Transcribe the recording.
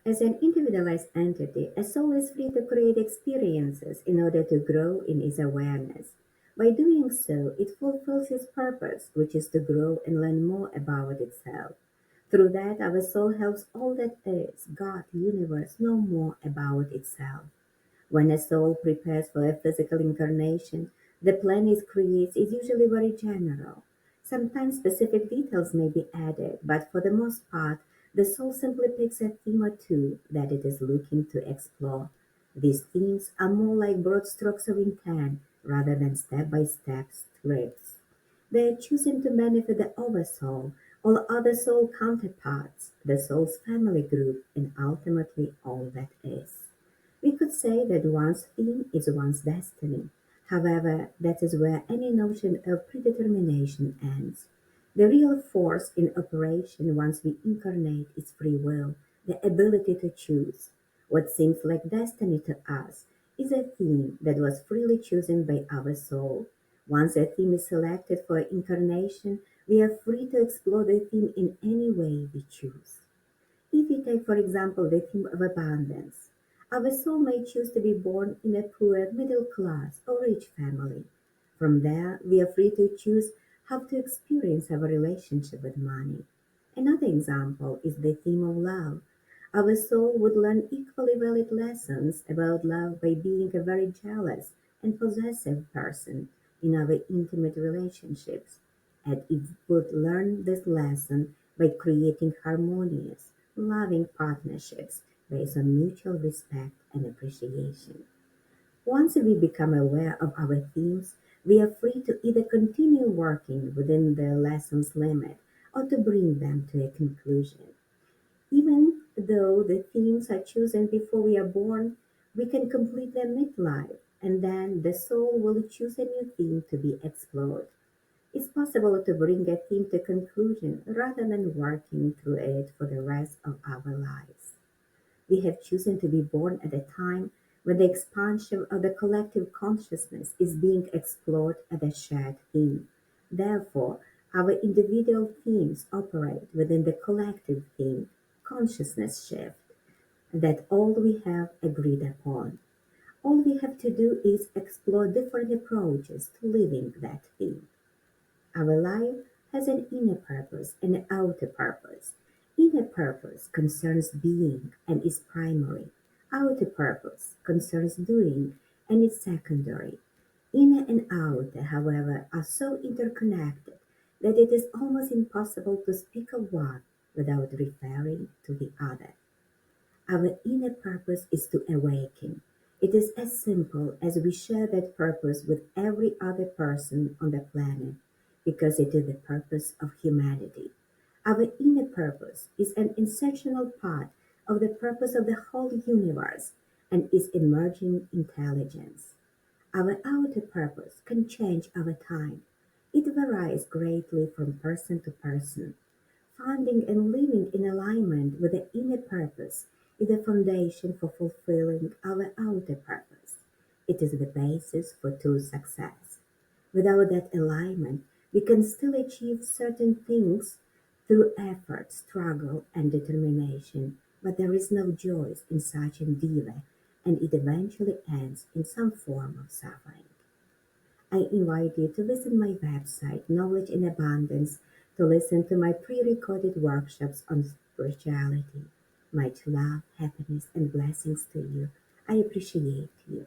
As an individualized entity, a soul is free to create experiences in order to grow in its awareness. By doing so, it fulfills its purpose, which is to grow and learn more about itself. Through that, our soul helps all that is, God, universe, know more about itself. When a soul prepares for a physical incarnation, the plan it creates is usually very general. Sometimes specific details may be added, but for the most part, the soul simply picks a theme or two that it is looking to explore. These themes are more like broad strokes of intent rather than step by step scripts. They are choosing to benefit the Oversoul, all other soul counterparts, the soul's family group, and ultimately all that is. We could say that one's theme is one's destiny. However, that is where any notion of predetermination ends. The real force in operation once we incarnate is free will, the ability to choose. What seems like destiny to us is a theme that was freely chosen by our soul. Once a theme is selected for incarnation, we are free to explore the theme in any way we choose. If we take, for example, the theme of abundance, our soul may choose to be born in a poor, middle class, or rich family. From there, we are free to choose how to experience our relationship with money. Another example is the theme of love. Our soul would learn equally valid lessons about love by being a very jealous and possessive person in our intimate relationships, and it would learn this lesson by creating harmonious, loving partnerships based on mutual respect and appreciation. Once we become aware of our themes, we are free to either continue working within the lesson's limit or to bring them to a conclusion. Even though the themes are chosen before we are born, we can complete them midlife, and then the soul will choose a new theme to be explored. It's possible to bring a theme to conclusion rather than working through it for the rest of our lives. We have chosen to be born at a time when the expansion of the collective consciousness is being explored as a shared theme. Therefore, our individual themes operate within the collective theme, consciousness shift, that all we have agreed upon. All we have to do is explore different approaches to living that theme. Our life has an inner purpose and an outer purpose. Inner purpose concerns being and is primary. Outer purpose concerns doing and is secondary. Inner and outer, however, are so interconnected that it is almost impossible to speak of one without referring to the other. Our inner purpose is to awaken. It is as simple as we share that purpose with every other person on the planet because it is the purpose of humanity. Our inner purpose is an essential part of the purpose of the whole universe and is emerging intelligence. Our outer purpose can change over time. It varies greatly from person to person. Finding and living in alignment with the inner purpose is the foundation for fulfilling our outer purpose. It is the basis for true success. Without that alignment, we can still achieve certain things through effort, struggle, and determination, but there is no joy in such endeavor, and it eventually ends in some form of suffering. I invite you to visit my website, Knowledge in Abundance, to listen to my pre recorded workshops on spirituality. Much love, happiness, and blessings to you. I appreciate you.